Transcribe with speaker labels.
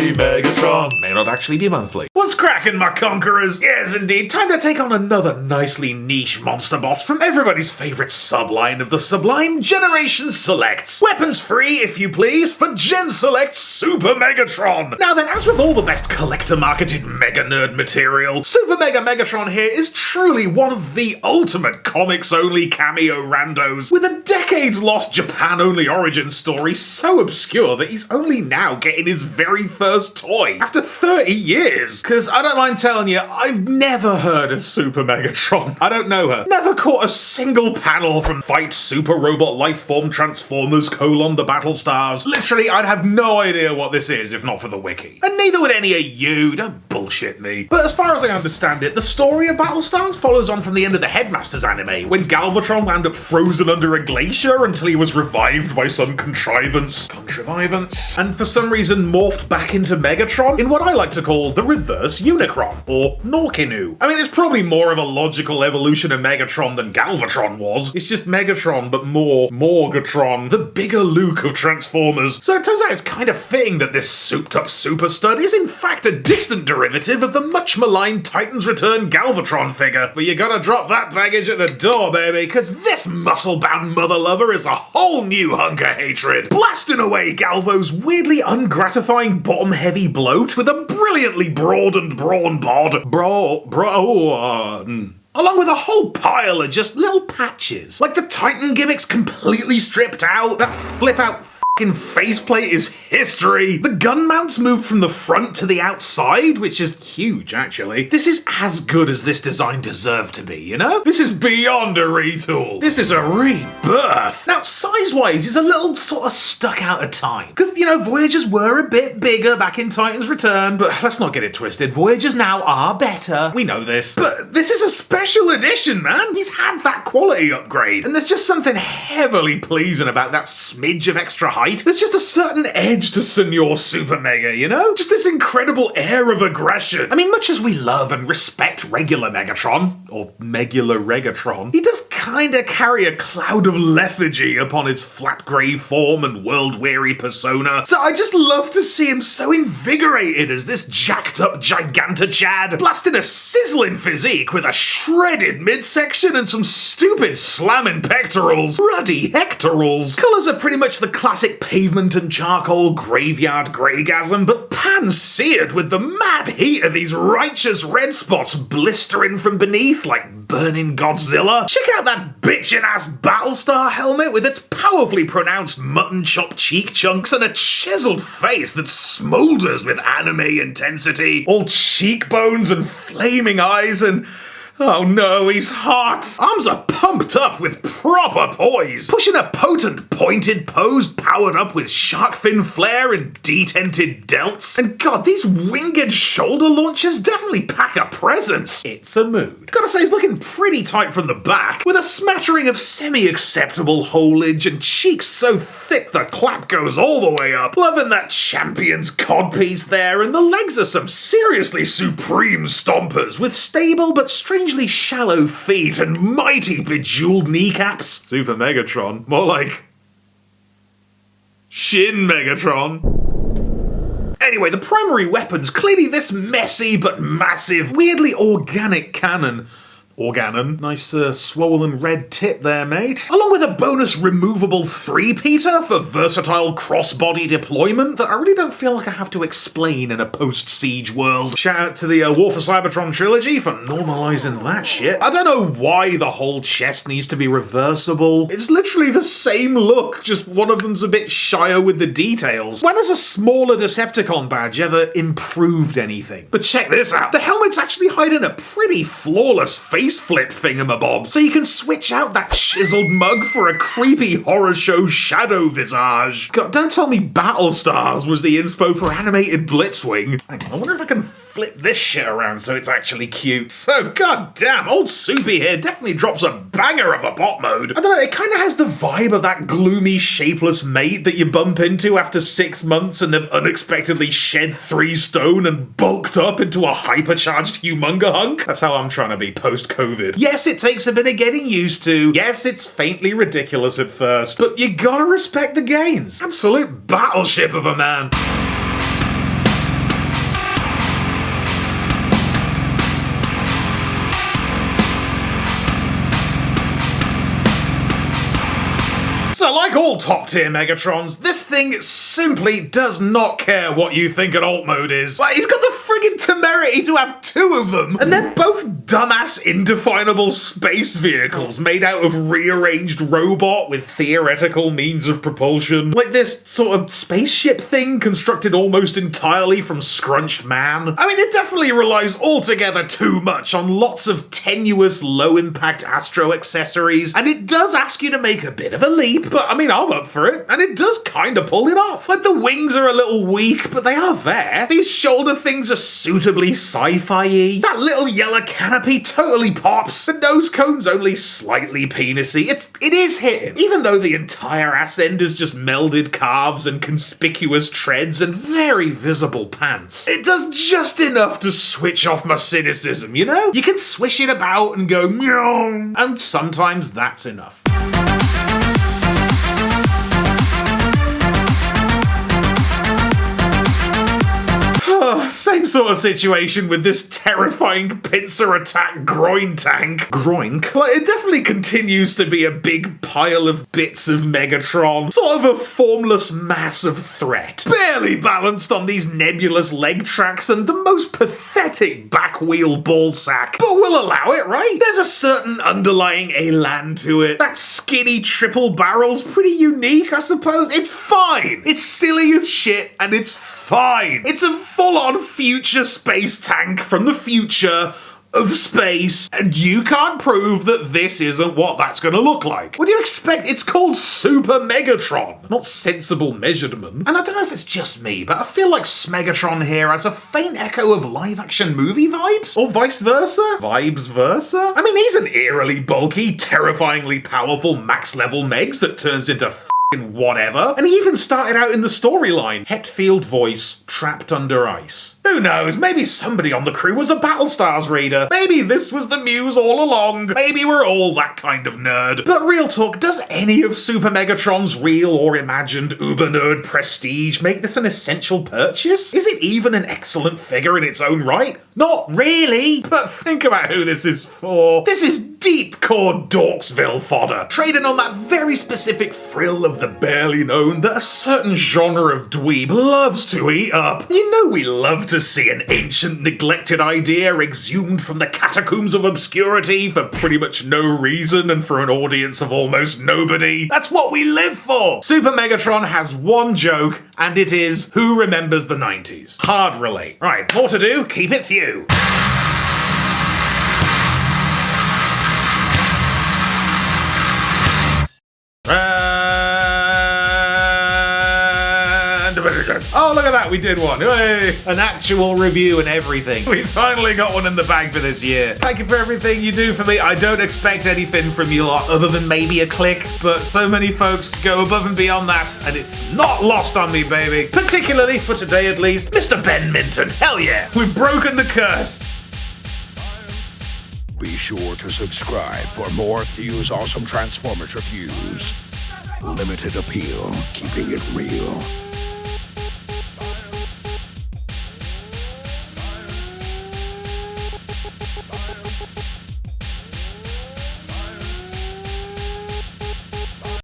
Speaker 1: weekly Megatron. May not actually be monthly.
Speaker 2: What's cracking, my conquerors? Yes, indeed, time to take on another nicely niche monster boss from everybody's favourite subline of the Sublime Generation Selects. Weapons free, if you please, for Gen Select Super Megatron. Now then, as with all the best collector-marketed Mega Nerd material, Super Mega Megatron here is truly one of the ultimate comics-only cameo randos, with a decades-lost Japan-only origin story so obscure that he's only now getting his very first toy after 30 years. Cause I don't mind telling you, I've never heard of Super Megatron. I don't know her. Never caught a single panel from Fight Super Robot Lifeform Transformers: the Battle Stars. Literally, I'd have no idea what this is if not for the wiki. And neither would any of you, don't bullshit me. But as far as I understand it, the story of Battle Stars follows on from the end of the Headmasters anime, when Galvatron wound up frozen under a glacier until he was revived by some contrivance, and for some reason morphed back into Megatron in what I like to call the reverse Unicron, or Norkinu. I mean, it's probably more of a logical evolution of Megatron than Galvatron was. It's just Megatron, but more Morgatron, the bigger Luke of Transformers. So it turns out it's kind of fitting that this souped-up super stud is in fact a distant derivative of the much-maligned Titan's Return Galvatron figure. But you gotta drop that baggage at the door, baby, because this muscle-bound mother-lover is a whole new hunk of hatred. Blasting away Galvo's weirdly ungratifying bottom-heavy bloat with a brilliantly broadened brawn bod. Along with a whole pile of just little patches. Like the Titan gimmicks completely stripped out, that flip-out faceplate is history. The gun mounts moved from the front to the outside, which is huge, actually. This is as good as this design deserved to be, you know? This is beyond a retool. This is a rebirth. Now, size-wise, he's a little sort of stuck out of time. Because, you know, Voyagers were a bit bigger back in Titan's Return, but let's not get it twisted. Voyagers now are better. We know this. But this is a special edition, man. He's had that quality upgrade. And there's just something heavily pleasing about that smidge of extra height. There's just a certain edge to Senor Super Mega, you know? Just this incredible air of aggression. I mean, much as we love and respect regular Megatron, or Megular Regatron, he does kinda carry a cloud of lethargy upon his flat grey form and world-weary persona. So I just love to see him so invigorated as this jacked-up Gigantachad, blasting a sizzling physique with a shredded midsection and some stupid slamming pectorals. Ruddy hectorals. Colours are pretty much the classic pavement and charcoal graveyard greygasm, but pan-seared with the mad heat of these righteous red spots blistering from beneath like burning Godzilla. Check out that bitchin'-ass Battlestar helmet with its powerfully pronounced mutton chop cheek chunks and a chiseled face that smolders with anime intensity. All cheekbones and flaming eyes and... oh no, he's hot! Arms are pumped up with proper poise, pushing a potent pointed pose powered up with shark fin flare and detented delts. And god, these winged shoulder launchers definitely pack a presence. It's a mood. Gotta say, he's looking pretty tight from the back, with a smattering of semi-acceptable holage and cheeks so thick the clap goes all the way up. Loving that champion's codpiece there, and the legs are some seriously supreme stompers with stable but strangely shallow feet and mighty bejeweled kneecaps. Super Megatron. More like... Shin Megatron. Anyway, the primary weapon's clearly this messy but massive, weirdly organic cannon. Nice swollen red tip there, mate. Along with a bonus removable three-peater for versatile cross-body deployment that I really don't feel like I have to explain in a post-siege world. Shout out to the War for Cybertron trilogy for normalising that shit. I don't know why the whole chest needs to be reversible. It's literally the same look, just one of them's a bit shyer with the details. When has a smaller Decepticon badge ever improved anything? But check this out. The helmet's actually hiding a pretty flawless face flip thingamabob, so you can switch out that chiseled mug for a creepy horror show shadow visage. God, don't tell me Battlestars was the inspo for animated Blitzwing. Hang on, I wonder if I can flip this shit around so it's actually cute. So goddamn, old Soupy here definitely drops a banger of a bot mode. I don't know, it kind of has the vibe of that gloomy, shapeless mate that you bump into after 6 months and they've unexpectedly shed 3 stone and bulked up into a hypercharged humunga hunk. That's how I'm trying to be post-COVID. Yes, it takes a bit of getting used to. Yes, it's faintly ridiculous at first, but you gotta respect the gains. Absolute battleship of a man. So like all top tier Megatrons, this thing simply does not care what you think an alt mode is. Like, he's got the friggin' temerity to have two of them, and they're both dumbass indefinable space vehicles made out of rearranged robot with theoretical means of propulsion. Like this sort of spaceship thing constructed almost entirely from scrunched man. I mean, it definitely relies altogether too much on lots of tenuous, low-impact astro accessories, and it does ask you to make a bit of a leap, but I mean, I'm up for it, and it does kind of pull it off. Like, the wings are a little weak, but they are there. These shoulder things are suitably sci-fi-y. That little yellow canopy totally pops. The nose cone's only slightly penisy. It is hitting, even though the entire ass end is just melded calves and conspicuous treads and very visible pants. It does just enough to switch off my cynicism, you know? You can swish it about and go meow, and sometimes that's enough. Same sort of situation with this terrifying pincer attack groin tank. Groink? Like, it definitely continues to be a big pile of bits of Megatron. Sort of a formless mass of threat. Barely balanced on these nebulous leg tracks and the most pathetic back wheel ball sack. But we'll allow it, right? There's a certain underlying elan to it. That skinny triple barrel's pretty unique, I suppose. It's fine. It's silly as shit, and it's fine. It's a full-on future space tank from the future of space, and you can't prove that this isn't what that's gonna look like. What do you expect? It's called Super Megatron, not Sensible Measurement. And I don't know if it's just me, but I feel like Smegatron here has a faint echo of live-action movie vibes, or vice versa? Vibes versa? I mean, he's an eerily bulky, terrifyingly powerful max-level Megs that turns into whatever. And he even started out in the storyline. Hetfield voice, trapped under ice. Who knows, maybe somebody on the crew was a Battlestars reader. Maybe this was the muse all along. Maybe we're all that kind of nerd. But real talk, does any of Super Megatron's real or imagined uber nerd prestige make this an essential purchase? Is it even an excellent figure in its own right? Not really. But think about who this is for. This is deep core Dorksville fodder, trading on that very specific thrill of the barely known that a certain genre of dweeb loves to eat up. You know we love to see an ancient neglected idea exhumed from the catacombs of obscurity for pretty much no reason and for an audience of almost nobody. That's what we live for. Super Megatron has one joke, and it is, who remembers the 90s? Hard relate. Right, more to do, keep it Thew. Oh, look at that, we did one. Hey, an actual review and everything. We finally got one in the bag for this year. Thank you for everything you do for me. I don't expect anything from you lot other than maybe a click, but so many folks go above and beyond that, and it's not lost on me, baby. Particularly, for today at least, Mr. Ben Minton. Hell yeah, we've broken the curse.
Speaker 3: Be sure to subscribe for more Thew's awesome Transformers reviews. Limited appeal, keeping it real.